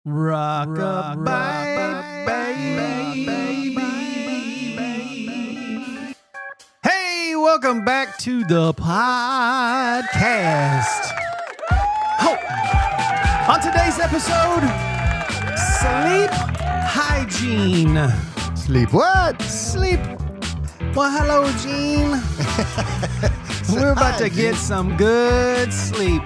Baby. Hey, welcome back to the podcast. Oh, on today's episode, sleep hygiene. Sleep what? Sleep. Well, hello, Gene. We're about to get some good sleep.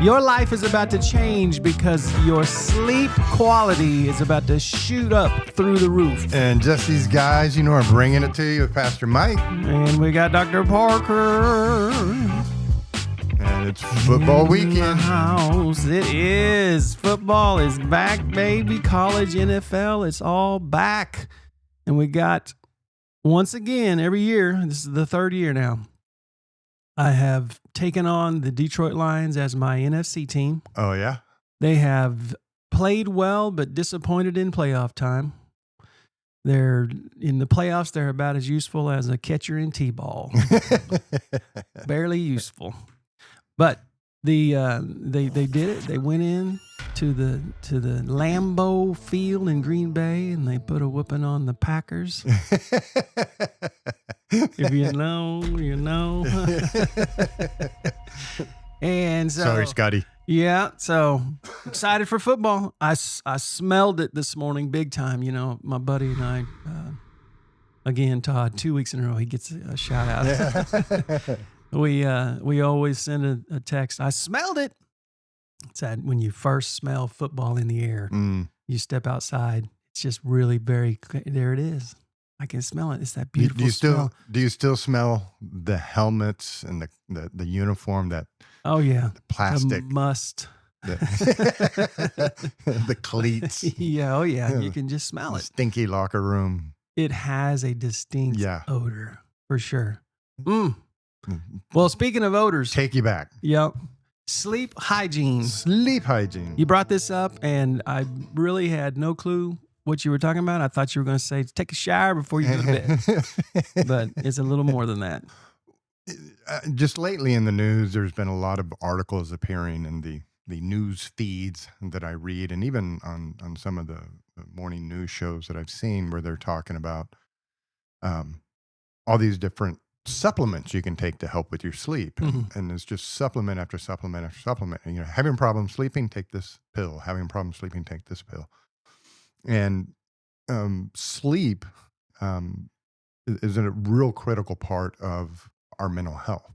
Your life is about to change because your sleep quality is about to shoot up through the roof. And just these guys, are bringing it to you with Pastor Mike. And we got Dr. Parker. And it's football weekend. In the house. It is. Football is back, baby. College, NFL, it's all back. And we got, once again, every year, this is the third year now, I have taken on the Detroit Lions as my NFC team. Oh, yeah? They have played well, but disappointed in playoff time. They're in the playoffs. They're about as useful as a catcher in T-ball. Barely useful. But they did it. They went in to the Lambeau Field in Green Bay, and they put a whooping on the Packers. If you know, you know. And so, sorry, Scotty. Yeah, so excited for football. I smelled it this morning big time. My buddy and I, again, Todd, 2 weeks in a row, he gets a shout out. We always send a text. I smelled it. It's that when you first smell football in the air, you step outside. It's just really very, there it is. I can smell it. It's that beautiful smell. Do you still smell the helmets and the uniform, that oh yeah, the plastic, the must, the cleats? Yeah, oh yeah, you can just smell it. Stinky locker room. It has a distinct odor for sure. Well, speaking of odors, take you back. Yep. Sleep hygiene. Sleep hygiene. You brought this up, and I really had no clue what you were talking about. I thought you were going to say, take a shower before you go to bed. But it's a little more than that. Just lately in the news, there's been a lot of articles appearing in the news feeds that I read, and even on some of the morning news shows that I've seen, where they're talking about all these different supplements you can take to help with your sleep. And it's just supplement after supplement after supplement. And, having problems sleeping, take this pill. Having problems sleeping, take this pill. And sleep is a real critical part of our mental health.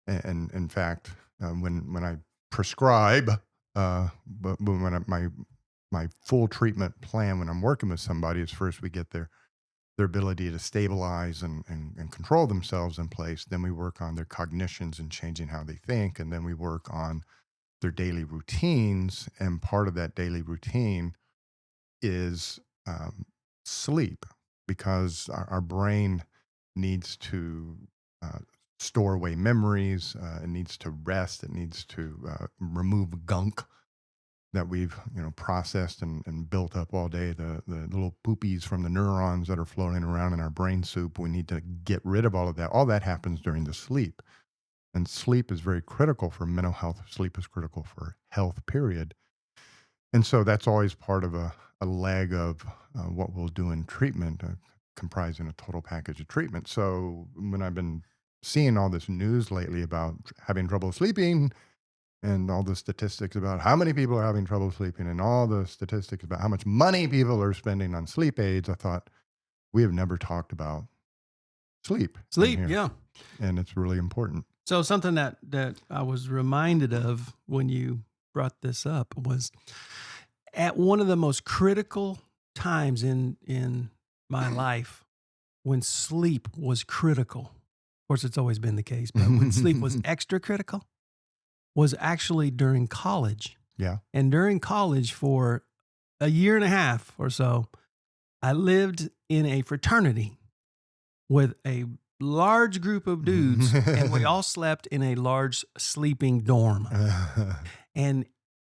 And in fact, when I prescribe, but when my full treatment plan when I'm working with somebody is first we get their ability to stabilize and control themselves in place. Then we work on their cognitions and changing how they think. And then we work on their daily routines. And part of that daily routine is sleep, because our brain needs to store away memories. It needs to rest. It needs to remove gunk that we've processed and built up all day, the little poopies from the neurons that are floating around in our brain soup. We need to get rid of all of that. All that happens during the sleep. And sleep is very critical for mental health. Sleep is critical for health, period. And so that's always part of a leg of what we'll do in treatment, comprising a total package of treatment. So when I've been seeing all this news lately about having trouble sleeping, and all the statistics about how many people are having trouble sleeping, and all the statistics about how much money people are spending on sleep aids, I thought, we have never talked about sleep. Sleep, yeah. And it's really important. So something that I was reminded of when you brought this up was at one of the most critical times in my life, when sleep was critical. Of course, it's always been the case, but when sleep was extra critical, was actually during college. Yeah. And during college, for a year and a half or so, I lived in a fraternity with a large group of dudes, and we all slept in a large sleeping dorm. And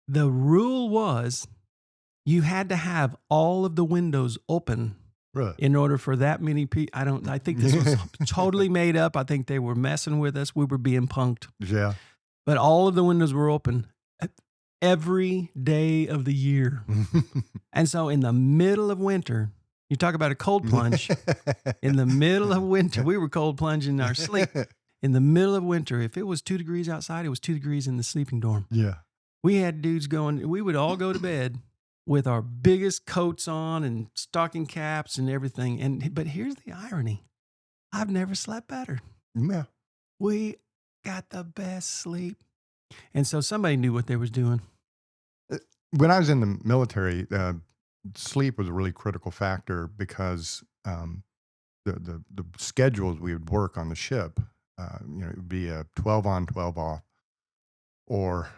the rule was you had to have all of the windows open. Really? In order for that many people. I think this was totally made up. I think they were messing with us. We were being punked. Yeah. But all of the windows were open. every day of the year. And so in the middle of winter, you talk about a cold plunge. In the middle of winter, we were cold plunging our sleep. In the middle of winter, if it was 2 degrees outside, it was 2 degrees in the sleeping dorm. Yeah. We had dudes going, we would all go to bed with our biggest coats on and stocking caps and everything. But here's the irony. I've never slept better. Yeah. We got the best sleep. And so somebody knew what they was doing. When I was in the military, sleep was a really critical factor because the schedules we would work on the ship, it would be a 12 on, 12 off, or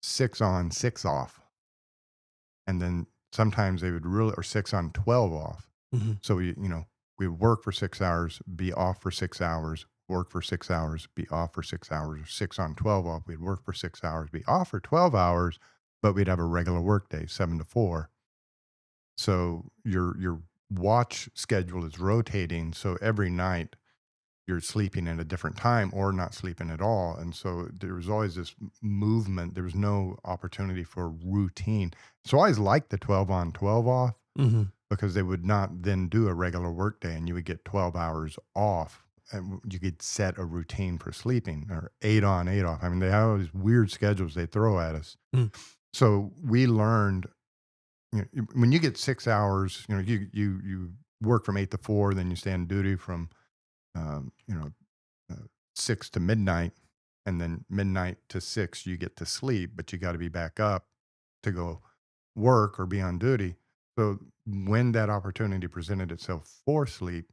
6 on, 6 off. And then sometimes they would or 6 on, 12 off. Mm-hmm. So we would work for 6 hours, be off for 6 hours, work for 6 hours, be off for 6 hours, or 6 on, 12 off. We'd work for 6 hours, be off for 12 hours, but we'd have a regular work day, 7 to 4. So your watch schedule is rotating. So every night you're sleeping at a different time or not sleeping at all. And so there was always this movement. There was no opportunity for routine. So I always liked the 12 on, 12 off, Mm-hmm. because they would not then do a regular work day and you would get 12 hours off and you could set a routine for sleeping, or 8 on, 8 off. I mean, they have all these weird schedules they throw at us. Mm. So we learned, when you get 6 hours, you work from 8 to 4, then you stay on duty from, 6 to midnight, and then midnight to 6, you get to sleep, but you got to be back up to go work or be on duty. So when that opportunity presented itself for sleep,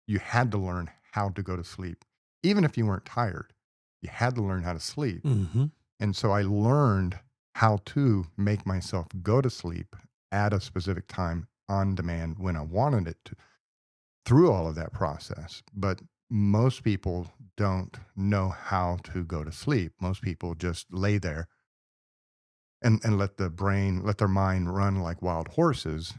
you had to learn how to go to sleep. Even if you weren't tired, you had to learn how to sleep. Mm-hmm. And so I learned how to make myself go to sleep at a specific time on demand when I wanted it to, through all of that process. But most people don't know how to go to sleep. Most people just lay there and let their mind run like wild horses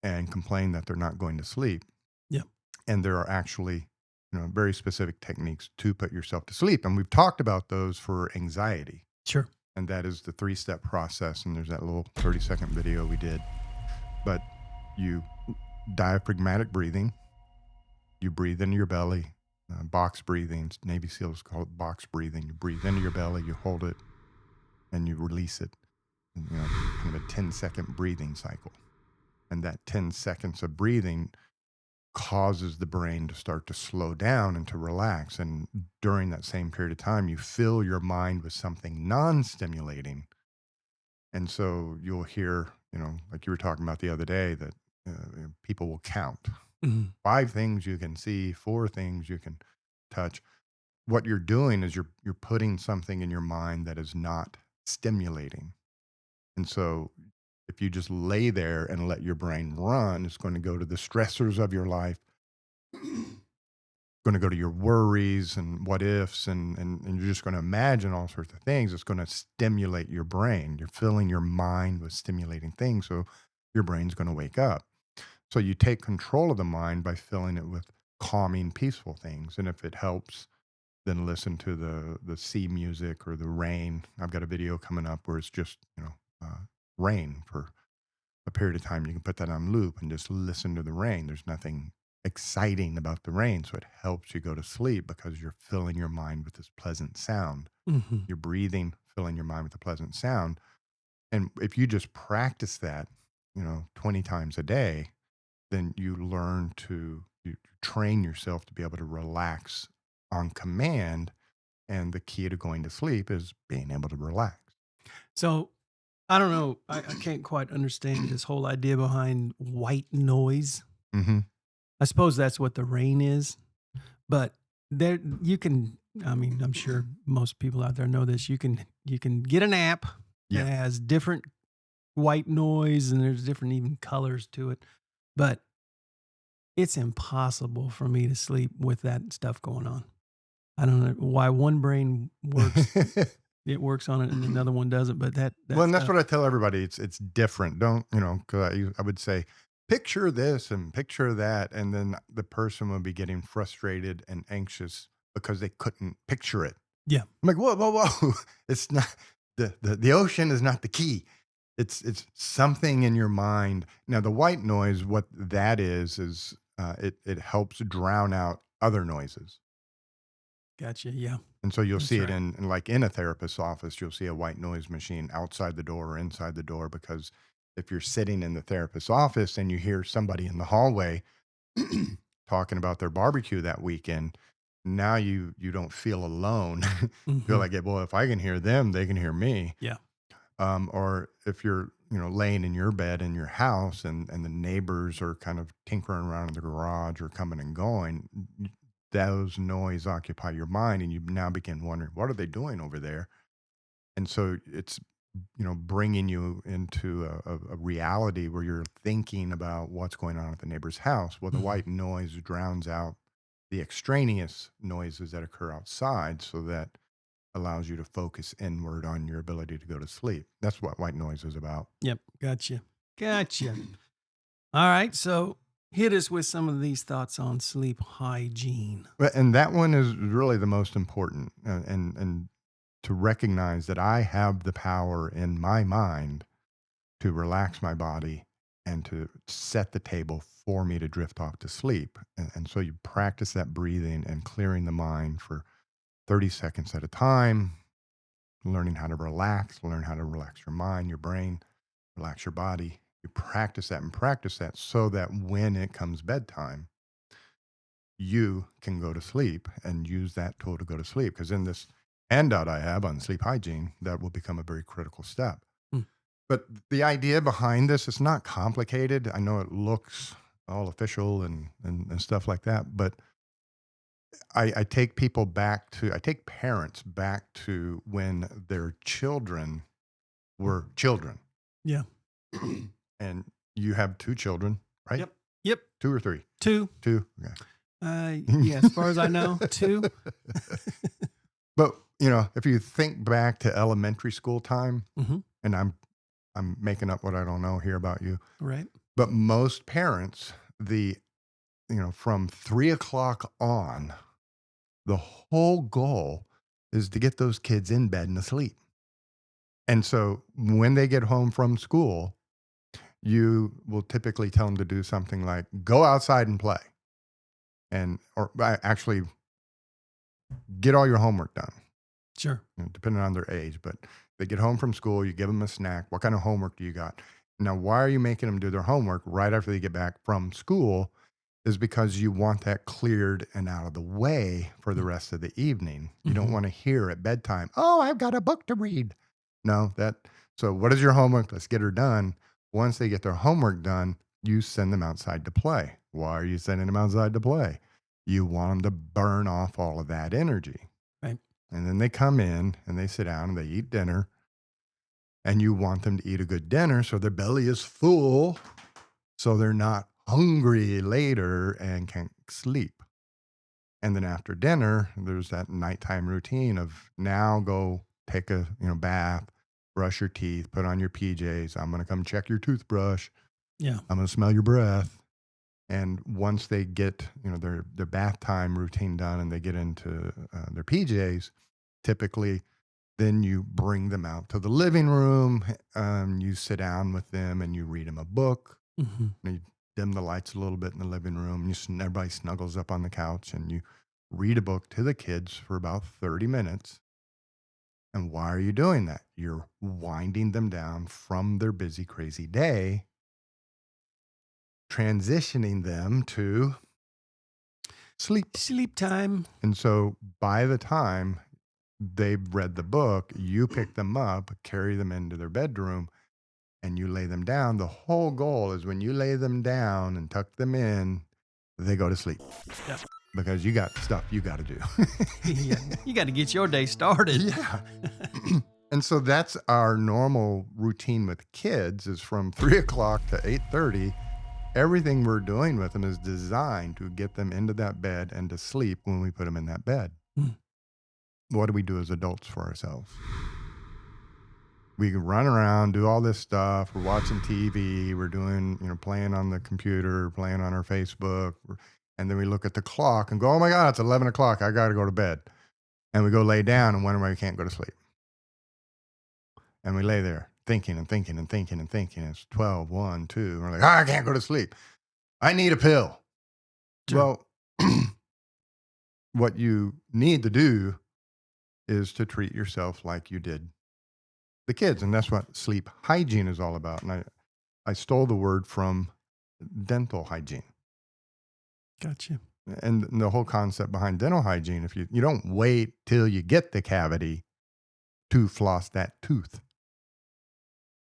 and complain that they're not going to sleep. Yeah. And there are actually, very specific techniques to put yourself to sleep. And we've talked about those for anxiety. Sure. And that is the 3-step process. And there's that little 30-second video we did. But you diaphragmatic breathing, you breathe into your belly, box breathing. Navy SEALs call it box breathing. You breathe into your belly, you hold it, and you release it. And, kind of a 10-second breathing cycle. And that 10 seconds of breathing causes the brain to start to slow down and to relax. And during that same period of time, you fill your mind with something non-stimulating. And so you'll hear, like you were talking about the other day, that people will count. Mm-hmm. 5 things you can see, 4 things you can touch. What you're doing is you're putting something in your mind that is not stimulating. And so if you just lay there and let your brain run, it's going to go to the stressors of your life, going to go to your worries and what ifs, and you're just going to imagine all sorts of things. It's going to stimulate your brain. You're filling your mind with stimulating things, so your brain's going to wake up. So you take control of the mind by filling it with calming, peaceful things. And if it helps, then listen to the sea music or the rain. I've got a video coming up where it's just, rain for a period of time. You can put that on loop and just listen to the rain. There's nothing exciting about the rain. So it helps you go to sleep because you're filling your mind with this pleasant sound. Mm-hmm. You're breathing, filling your mind with a pleasant sound. And if you just practice that, 20 times a day, then you learn to you train yourself to be able to relax on command. And the key to going to sleep is being able to relax. So I don't know. I can't quite understand this whole idea behind white noise. Mm-hmm. I suppose that's what the rain is, but there you can, I'm sure most people out there know this. You can get an app that has different white noise and there's different even colors to it, but it's impossible for me to sleep with that stuff going on. I don't know why one brain works. It works on it and another one doesn't, but that's what I tell everybody. It's different. Don't, because I would say, picture this and picture that. And then the person would be getting frustrated and anxious because they couldn't picture it. Yeah. I'm like, whoa. It's not, the ocean is not the key. It's something in your mind. Now, the white noise, what that is it helps drown out other noises. Gotcha. Yeah. And so you'll That's see it right. in like in a therapist's office, you'll see a white noise machine outside the door or inside the door, because if you're sitting in the therapist's office and you hear somebody in the hallway talking about their barbecue that weekend, now you don't feel alone. You feel like, well, if I can hear them, they can hear me. Yeah. Or if you're, laying in your bed in your house and the neighbors are kind of tinkering around in the garage or coming and going, those noise occupy your mind, and you now begin wondering, what are they doing over there? And so it's, bringing you into a reality where you're thinking about what's going on at the neighbor's house. Well, the white noise drowns out the extraneous noises that occur outside, so that allows you to focus inward on your ability to go to sleep. That's what white noise is about. Yep. Gotcha. All right. So hit us with some of these thoughts on sleep hygiene. And that one is really the most important, and to recognize that I have the power in my mind to relax my body and to set the table for me to drift off to sleep. And so you practice that breathing and clearing the mind for 30 seconds at a time, learning how to relax, learn how to relax your mind, your brain, relax your body. You practice that and practice that so that when it comes bedtime, you can go to sleep and use that tool to go to sleep. Because in this handout I have on sleep hygiene, that will become a very critical step. But the idea behind this is not complicated. I know it looks all official and stuff like that, but I take parents back to when their children were children. Yeah. And you have 2 children, right? Yep. 2 or 3? 2. 2. Okay. Yeah, as far as I know, 2. But, if you think back to elementary school time, and I'm making up what I don't know here about you. Right. But most parents, from 3:00 on, the whole goal is to get those kids in bed and asleep. And so when they get home from school, you will typically tell them to do something like go outside and play, or actually get all your homework done. Sure. Depending on their age, but they get home from school, you give them a snack. What kind of homework do you got? Now, why are you making them do their homework right after they get back from school? Is because you want that cleared and out of the way for the rest of the evening. You don't want to hear at bedtime, oh, I've got a book to read. No, so what is your homework? Let's get her done. Once they get their homework done, you send them outside to play. Why are you sending them outside to play? You want them to burn off all of that energy. Right. And then they come in and they sit down and they eat dinner. And you want them to eat a good dinner so their belly is full, so they're not hungry later and can't sleep. And then after dinner, there's that nighttime routine of now go take a bath, brush your teeth, put on your PJs. I'm going to come check your toothbrush. Yeah. I'm going to smell your breath. And once they get their bath time routine done and they get into their PJs, typically then you bring them out to the living room. You sit down with them and you read them a book. You dim the lights a little bit in the living room. Everybody snuggles up on the couch and you read a book to the kids for about 30 minutes. And why are you doing that? You're winding them down from their busy, crazy day, transitioning them to sleep. Sleep time. And so by the time they've read the book, you pick them up, carry them into their bedroom, and you lay them down. The whole goal is when you lay them down and tuck them in, they go to sleep. Yep. Because you got stuff you got to do. Yeah, you got to get your day started. Yeah. And so that's our normal routine with kids is from 3:00 to 8:30. Everything we're doing with them is designed to get them into that bed and to sleep when we put them in that bed. What do we do as adults for ourselves? We can run around, do all this stuff. We're watching TV. We're doing, playing on the computer, playing on our Facebook. And then we look at the clock and go, oh my God, it's 11 o'clock. I got to go to bed. And we go lay down and wonder why we can't go to sleep. And we lay there thinking and thinking and thinking and thinking. It's 12, 1, 2. And we're like, I can't go to sleep. I need a pill. Sure. Well, what you need to do is to treat yourself like you did the kids. And that's what sleep hygiene is all about. And I stole the word from dental hygiene. Gotcha. And the whole concept behind dental hygiene, if you don't wait till you get the cavity to floss that tooth.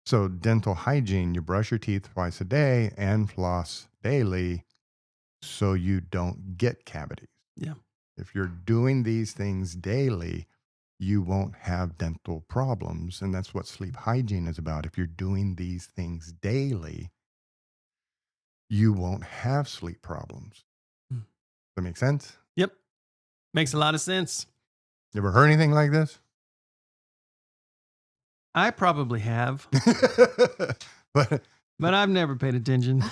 So dental hygiene, you brush your teeth twice a day and floss daily so you don't get cavities. Yeah. If you're doing these things daily, you won't have dental problems. And that's what sleep hygiene is about. If you're doing these things daily, you won't have sleep problems. Does that make sense? Yep. Makes a lot of sense. You ever heard anything like this? I probably have, but I've never paid attention.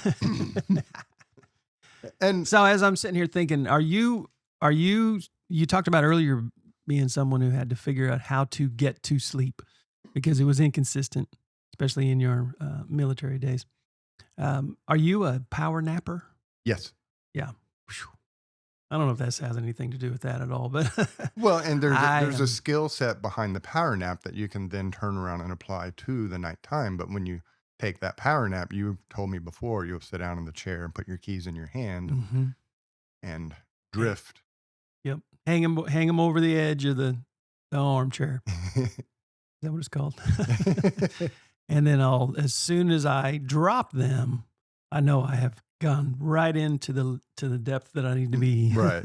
And so as I'm sitting here thinking, you talked about earlier being someone who had to figure out how to get to sleep because it was inconsistent, especially in your military days. Are you a power napper? yes. Yeah. Whew. I don't know if that has anything to do with that at all, but Well, and there's a skill set behind the power nap that you can then turn around and apply to the nighttime. But when you take that power nap, you told me before, you'll sit down in the chair and put your keys in your hand and drift. Yep. Hang them over the edge of the armchair. Is that what it's called? And then as soon as I drop them, I know I have gone right into the depth that I need to be. Right.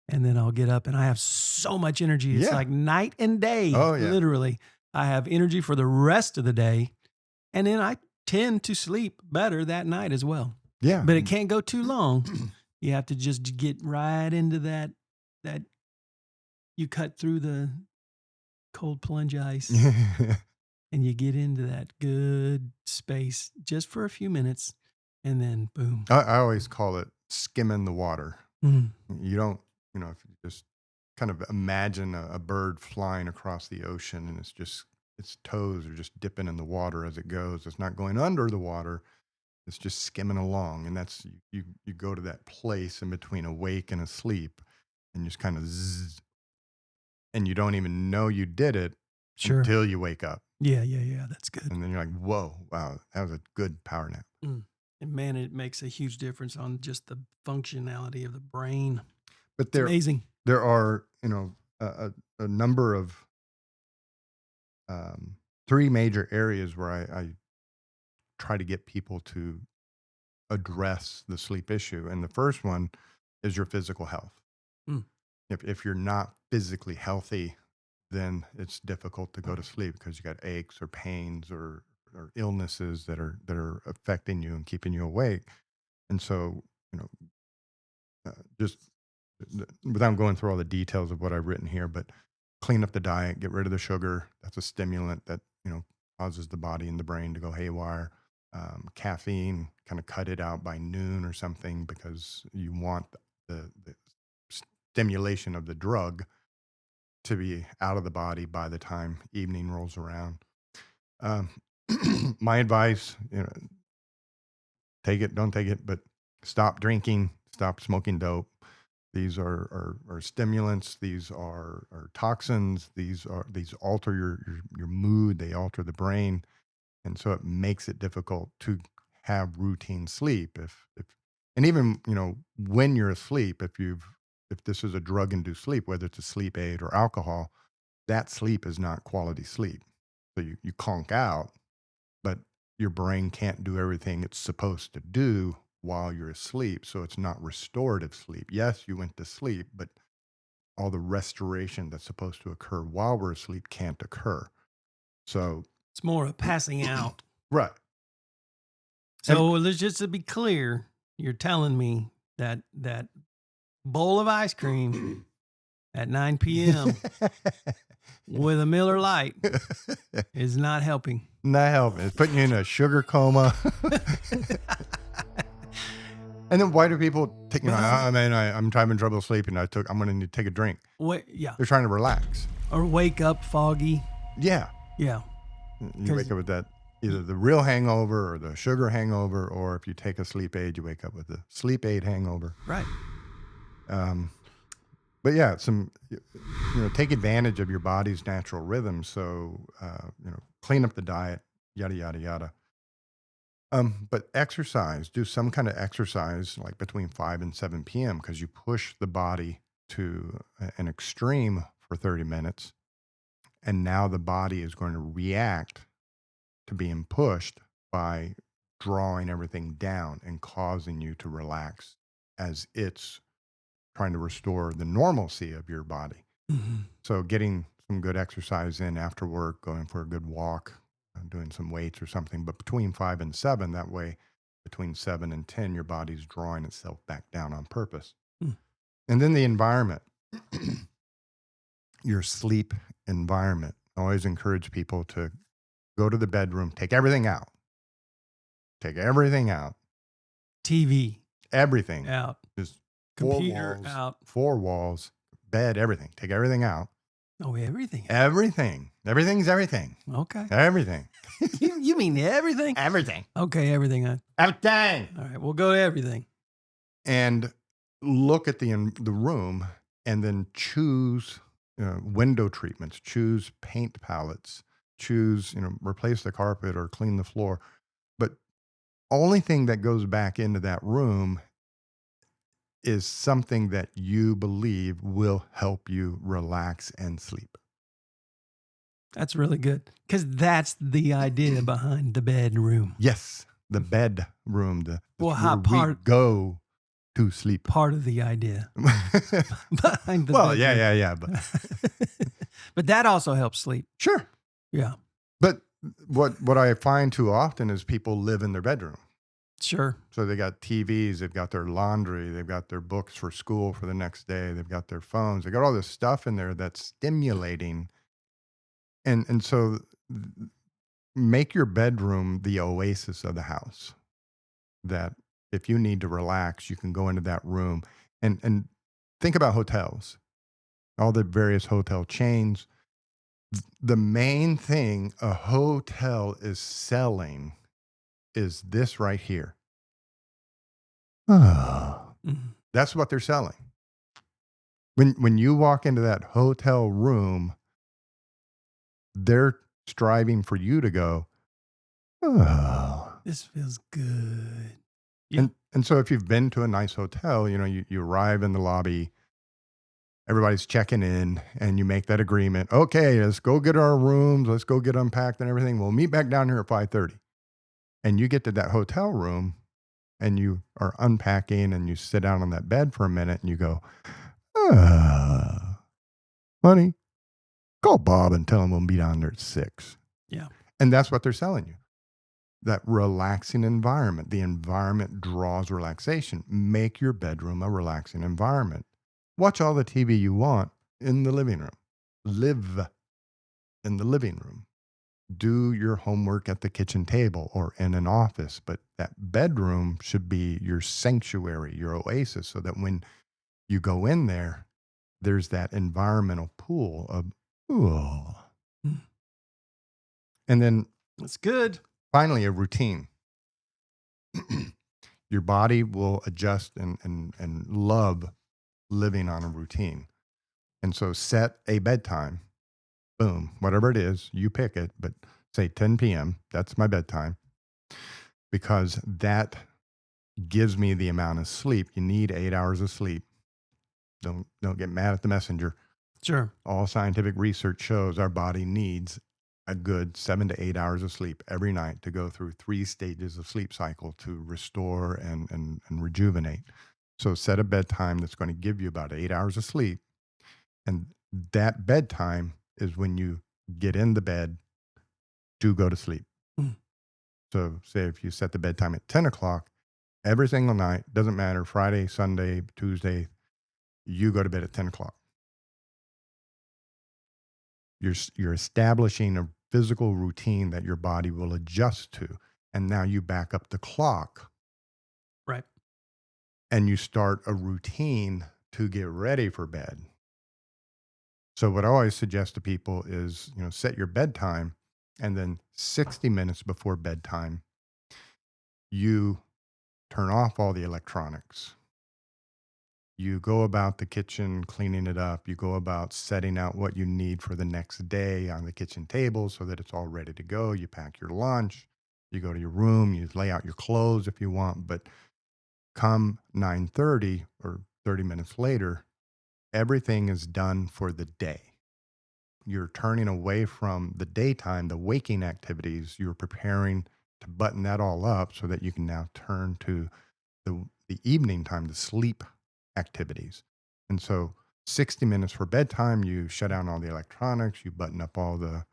And then I'll get up and I have so much energy. It's like night and day. Oh, yeah. Literally. I have energy for the rest of the day. And then I tend to sleep better that night as well. Yeah. But it can't go too long. You have to just get right into that you cut through the cold plunge ice and you get into that good space just for a few minutes and then boom. I always call it skimming the water. You don't, if you just kind of imagine a bird flying across the ocean and its toes are just dipping in the water as it goes. It's not going under the water. It's just skimming along. And that's, you go to that place in between awake and asleep and just kind of zzz, and you don't even know you did it until you wake up. Yeah. That's good. And then you're like, whoa, wow, that was a good power nap. And man, it makes a huge difference on just the functionality of the brain. But it's amazing. There are, a number of 3 major areas where I try to get people to address the sleep issue. And the first one is your physical health. If you're not physically healthy, then it's difficult to go to sleep because you got aches or pains or illnesses that are affecting you and keeping you awake. And so, just without going through all the details of what I've written here, but clean up the diet, get rid of the sugar. That's a stimulant that, causes the body and the brain to go haywire. Caffeine, kind of cut it out by noon or something because you want the stimulation of the drug to be out of the body by the time evening rolls around. My advice, take it, don't take it, but stop drinking, stop smoking dope. These are stimulants. These are toxins. These alter your mood. They alter the brain, and so it makes it difficult to have routine sleep. And even when you're asleep, if this is a drug-induced sleep, whether it's a sleep aid or alcohol, that sleep is not quality sleep. So you conk out, but your brain can't do everything it's supposed to do while you're asleep. So it's not restorative sleep. Yes, you went to sleep, but all the restoration that's supposed to occur while we're asleep can't occur. So it's more of passing out. Right. So let's just to be clear, you're telling me that bowl of ice cream at 9 p.m. with a Miller Lite is not helping. Not helping. It's putting you in a sugar coma. And then why do people take, I'm having trouble sleeping. I'm going to need to take a drink. Yeah. They're trying to relax. Or wake up foggy. Yeah. Yeah. You wake up with that, either the real hangover or the sugar hangover, or if you take a sleep aid, you wake up with the sleep aid hangover. Right. But yeah, take advantage of your body's natural rhythm. So, clean up the diet, yada, yada, yada. But exercise, do some kind of exercise like between 5 and 7 p.m. because you push the body to an extreme for 30 minutes. And now the body is going to react to being pushed by drawing everything down and causing you to relax as it's trying to restore the normalcy of your body. Mm-hmm. So getting some good exercise in after work, going for a good walk, doing some weights or something, but between 5 and 7, that way between 7 and 10, your body's drawing itself back down on purpose. Mm. And then the environment, your sleep environment. I always encourage people to go to the bedroom, take everything out. Take everything out. TV. Everything. Out. Just Computer 4 walls, out. 4 walls, bed, everything. Take everything out. Oh, everything. Everything. Everything's everything. Okay. Everything. You mean everything? Everything. Okay, everything. Everything. All right, we'll go to everything. And look at the room and then choose window treatments, choose paint palettes, choose, replace the carpet or clean the floor. But only thing that goes back into that room is something that you believe will help you relax and sleep. That's really good because that's the idea behind the bedroom. Yes, the bedroom. How we go to sleep. Part of the idea behind the bedroom. Yeah. But that also helps sleep. Sure. Yeah. But what I find too often is people live in their bedroom. Sure. So they got TVs, they've got their laundry, they've got their books for school for the next day, they've got their phones, they got all this stuff in there that's stimulating. And so make your bedroom the oasis of the house. That if you need to relax, you can go into that room and think about hotels, all the various hotel chains. The main thing a hotel is selling is this right here. That's what they're selling. When you walk into that hotel room, they're striving for you to go, this feels good. Yeah. And so if you've been to a nice hotel, you arrive in the lobby, everybody's checking in, and you make that agreement. Okay, let's go get our rooms. Let's go get unpacked and everything. We'll meet back down here at 5:30. And you get to that hotel room, and you are unpacking, and you sit down on that bed for a minute, and you go, honey, call Bob and tell him we'll be down there at 6. Yeah. And that's what they're selling you. That relaxing environment. The environment draws relaxation. Make your bedroom a relaxing environment. Watch all the TV you want in the living room. Live in the living room. Do your homework at the kitchen table or in an office. But that bedroom should be your sanctuary, your oasis, so that when you go in there, there's that environmental pool of, ooh. And then that's good. Finally, a routine. Your body will adjust and love living on a routine. And so set a bedtime. Boom. Whatever it is, you pick it, but say 10 p.m. That's my bedtime. Because that gives me the amount of sleep. You need 8 hours of sleep. Don't get mad at the messenger. Sure. All scientific research shows our body needs a good 7 to 8 hours of sleep every night to go through 3 stages of sleep cycle to restore and rejuvenate. So set a bedtime that's going to give you about 8 hours of sleep. And that bedtime is when you get in the bed to go to sleep. So say if you set the bedtime at 10 o'clock, every single night, doesn't matter, Friday, Sunday, Tuesday, you go to bed at 10 o'clock. You're establishing a physical routine that your body will adjust to. And now you back up the clock. Right. And you start a routine to get ready for bed. So what I always suggest to people is, set your bedtime And then 60 minutes before bedtime, you turn off all the electronics. You go about the kitchen, cleaning it up. You go about setting out what you need for the next day on the kitchen table so that it's all ready to go. You pack your lunch. You go to your room. You lay out your clothes if you want. But come 9:30 or 30 minutes later, everything is done for the day. You're turning away from the daytime, the waking activities. You're preparing to button that all up so that you can now turn to the evening time, the sleep activities. And so 60 minutes for bedtime, you shut down all the electronics, you button up all the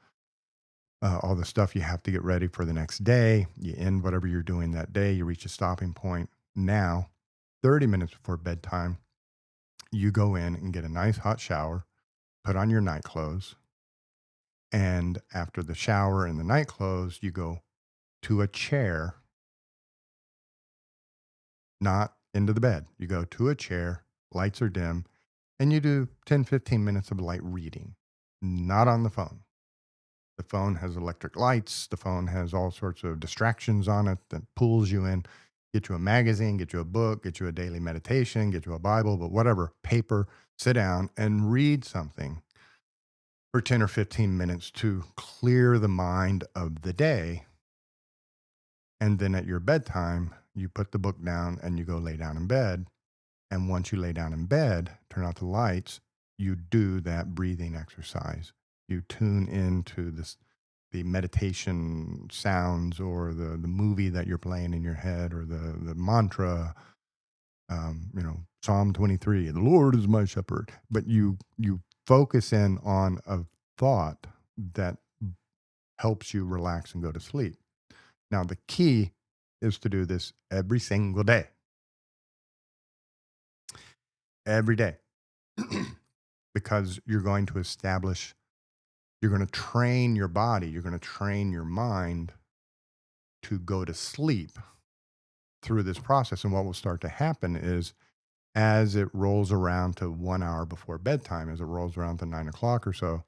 stuff you have to get ready for the next day. You end whatever you're doing that day, you reach a stopping point. Now, 30 minutes before bedtime, you go in and get a nice hot shower, put on your night clothes. And after the shower and the night clothes, you go to a chair, not into the bed. You go to a chair, lights are dim, and you do 10, 15 minutes of light reading, not on the phone. The phone has electric lights. The phone has all sorts of distractions on it that pulls you in. Get you a magazine, get you a book, get you a daily meditation, get you a Bible, but whatever, paper, sit down and read something for 10 or 15 minutes to clear the mind of the day. And then at your bedtime, you put the book down and you go lay down in bed. And once you lay down in bed, turn out the lights, you do that breathing exercise. You tune into the meditation sounds or the movie that you're playing in your head or the mantra, Psalm 23, the Lord is my shepherd. But you focus in on a thought that helps you relax and go to sleep. Now, the key is to do this every single day. Every day. Because you're going to train your body, you're going to train your mind to go to sleep through this process. And what will start to happen is as it rolls around to 1 hour before bedtime, as it rolls around to 9 o'clock or so,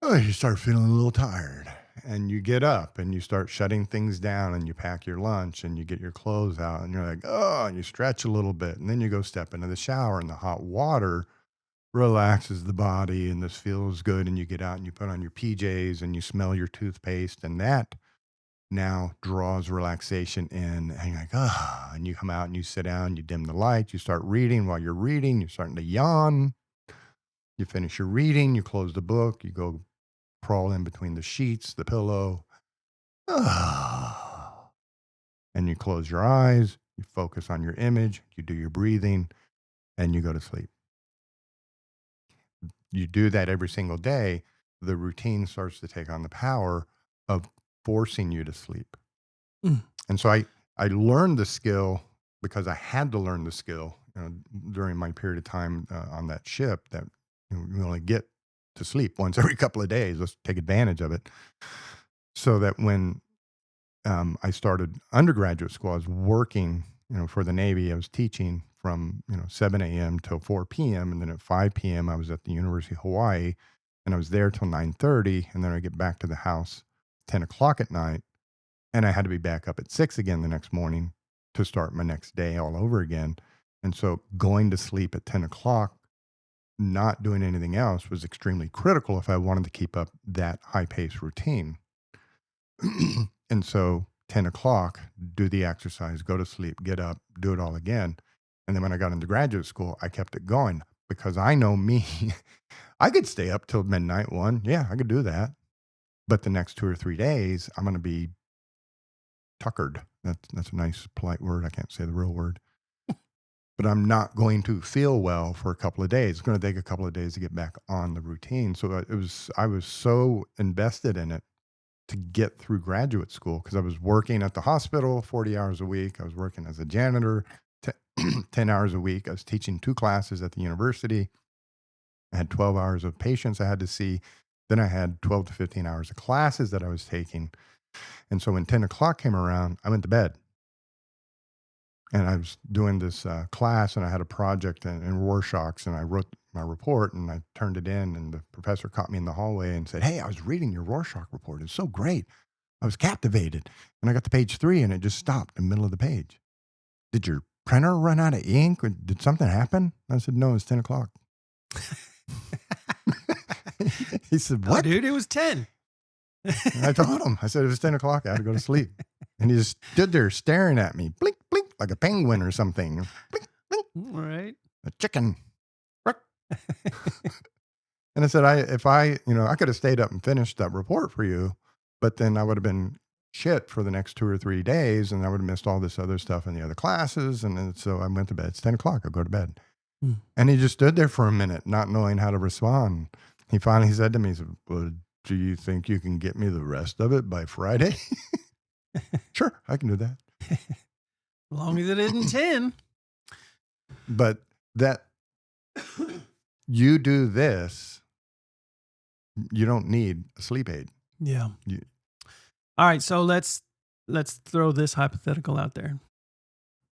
you start feeling a little tired and you get up and you start shutting things down and you pack your lunch and you get your clothes out and you're like, and you stretch a little bit. And then you go step into the shower and the hot water relaxes the body and this feels good. And you get out and you put on your PJs and you smell your toothpaste and that now draws relaxation in and you're like, and you come out and you sit down, you dim the lights, you start reading. While you're reading, you're starting to yawn. You finish your reading, you close the book, you go crawl in between the sheets, the pillow, and you close your eyes, you focus on your image, you do your breathing, and you go to sleep. You do that every single day, the routine starts to take on the power of forcing you to sleep. And so I learned the skill because I had to learn the skill during my period of time on that ship that we only get to sleep once every couple of days. Let's take advantage of it. So that when I started undergraduate school, I was working, for the Navy. I was teaching from, 7 a.m. till 4 p.m. And then at 5 p.m. I was at the University of Hawaii and I was there till 9:30. And then I get back to the house 10 o'clock at night. And I had to be back up at 6 again the next morning to start my next day all over again. And so going to sleep at 10 o'clock, not doing anything else was extremely critical if I wanted to keep up that high-paced routine. And so 10 o'clock, do the exercise, go to sleep, get up, do it all again. And then when I got into graduate school, I kept it going because I know me. I could stay up till midnight one. Yeah, I could do that. But the next 2 or 3 days, I'm going to be tuckered. That's a nice, polite word. I can't say the real word. But I'm not going to feel well for a couple of days. It's going to take a couple of days to get back on the routine. So I was so invested in it to get through graduate school because I was working at the hospital 40 hours a week. I was working as a janitor 10 hours a week. I was teaching 2 classes at the university. I had 12 hours of patients I had to see. Then I had 12 to 15 hours of classes that I was taking. And so when 10 o'clock came around, I went to bed. And I was doing this class and I had a project in Rorschach's and I wrote my report, and I turned it in, and the professor caught me in the hallway and said, "Hey, I was reading your Rorschach report. It's so great. I was captivated." And I got to page 3, and it just stopped in the middle of the page. "Did your printer run out of ink, or did something happen?" I said, "No, it's 10 o'clock. He said, "What?" Oh, dude, it was 10. And I told him, I said, "It was 10 o'clock. I had to go to sleep." And he just stood there staring at me, blink, blink, like a penguin or something. Blink, blink. All right. A chicken. And I said, if I could have stayed up and finished that report for you, but then I would have been shit for the next 2 or 3 days, and I would have missed all this other stuff in the other classes. And then, so I went to bed. It's 10 o'clock. I'll go to bed. And he just stood there for a minute, not knowing how to respond. He finally said to me, he said, "Well, do you think you can get me the rest of it by Friday?" "Sure, I can do that." As long as it isn't 10. But that you do this, you don't need a sleep aid. Yeah. All right, so let's throw this hypothetical out there.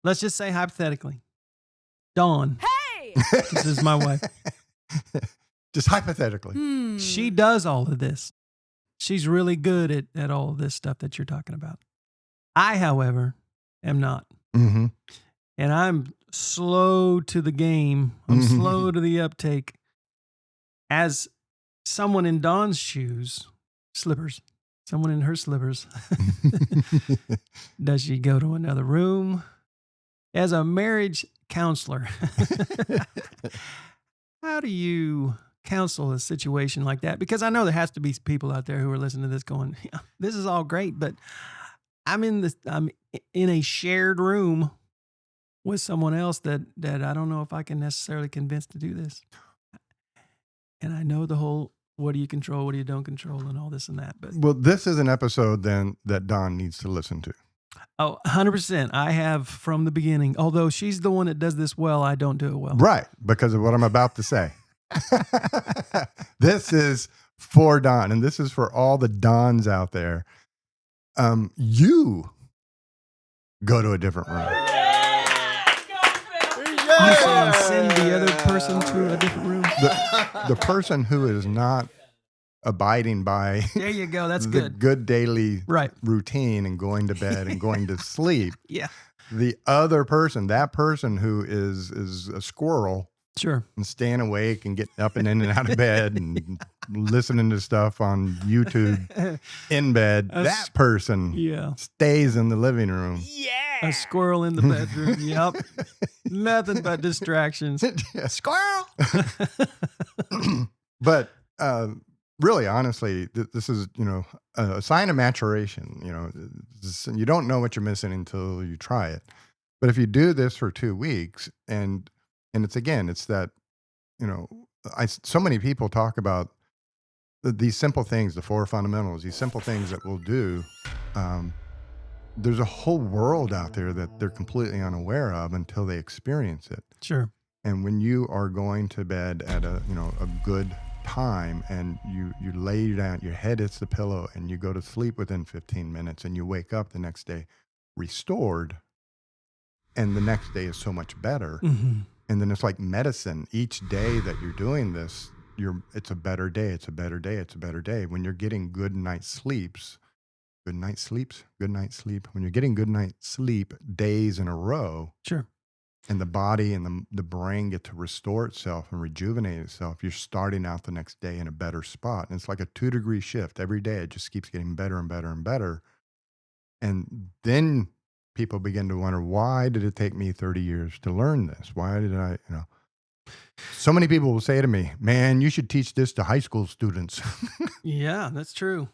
Let's just say hypothetically, Dawn. Hey! This is my wife. Just hypothetically. She does all of this. She's really good at all of this stuff that you're talking about. I, however, am not. Mm-hmm. And I'm slow to the game. I'm slow to the uptake. As someone in Dawn's shoes, slippers, someone in her slippers, does she go to another room? As a marriage counselor, how do you counsel a situation like that? Because I know there has to be people out there who are listening to this going, "Yeah, this is all great, but I'm in a shared room with someone else that I don't know if I can necessarily convince to do this." And I know the whole, what do you control, what do you don't control, and all this and that. But Well, this is an episode then that Dawn needs to listen to. oh, 100%. I have from the beginning. Although she's the one that does this well, I don't do it well. Right, because of what I'm about to say. This is for Dawn, and this is for all the Dawns out there. You go to a different room. You saying send the other person to a different room? The person who is not abiding by There you go. That's the good. daily Right. routine and going to bed and going to sleep. Yeah. The other person, that person who is a squirrel Sure. and staying awake and getting up and in and out of bed and listening to stuff on YouTube in bed, that person Yeah. stays in the living room. A squirrel in the bedroom. Yep. Nothing but distractions. Squirrel. But really, honestly, this is, a sign of maturation. You don't know what you're missing until you try it. But if you do this for 2 weeks, and it's that, so many people talk about these simple things, the 4 fundamentals, these simple things that we'll do. There's a whole world out there that they're completely unaware of until they experience it. Sure. And when you are going to bed at a good time, and you lay down, your head hits the pillow, and you go to sleep within 15 minutes, and you wake up the next day restored, and the next day is so much better. Mm-hmm. And then it's like medicine. Each day that you're doing this, it's a better day. It's a better day. It's a better day. When you're getting good night sleeps, when you're getting good night sleep days in a row, Sure. and the body and the brain get to restore itself and rejuvenate itself, you're starting out the next day in a better spot. And it's like a 2-degree shift. Every day it just keeps getting better and better and better. And then people begin to wonder, why did it take me 30 years to learn this? Why did I, so many people will say to me, "Man, you should teach this to high school students." Yeah, that's true.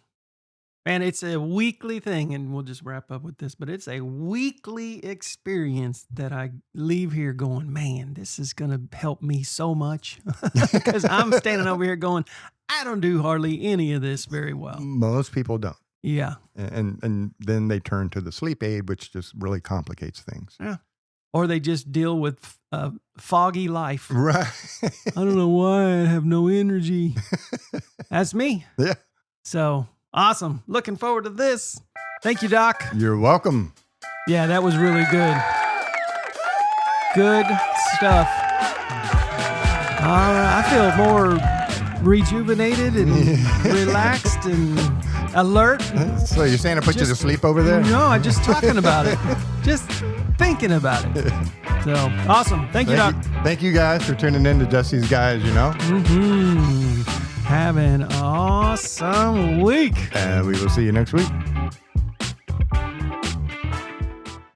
And it's a weekly thing, and we'll just wrap up with this, but it's a weekly experience that I leave here going, man, this is going to help me so much. Because I'm standing over here going, I don't do hardly any of this very well. Most people don't. Yeah. And then they turn to the sleep aid, which just really complicates things. Yeah. Or they just deal with foggy life. Right. I don't know why I have no energy. That's me. Yeah. So awesome. Looking forward to this. Thank you, Doc. You're welcome. Yeah, that was really good. Good stuff. All right, I feel more rejuvenated and relaxed and alert. So you're saying I put you to sleep over there? No, I'm just talking about it. Just thinking about it. So, awesome. Thank you, Doc. Thank you guys for tuning in to Just These Guys, you know. Have an awesome week. And we will see you next week.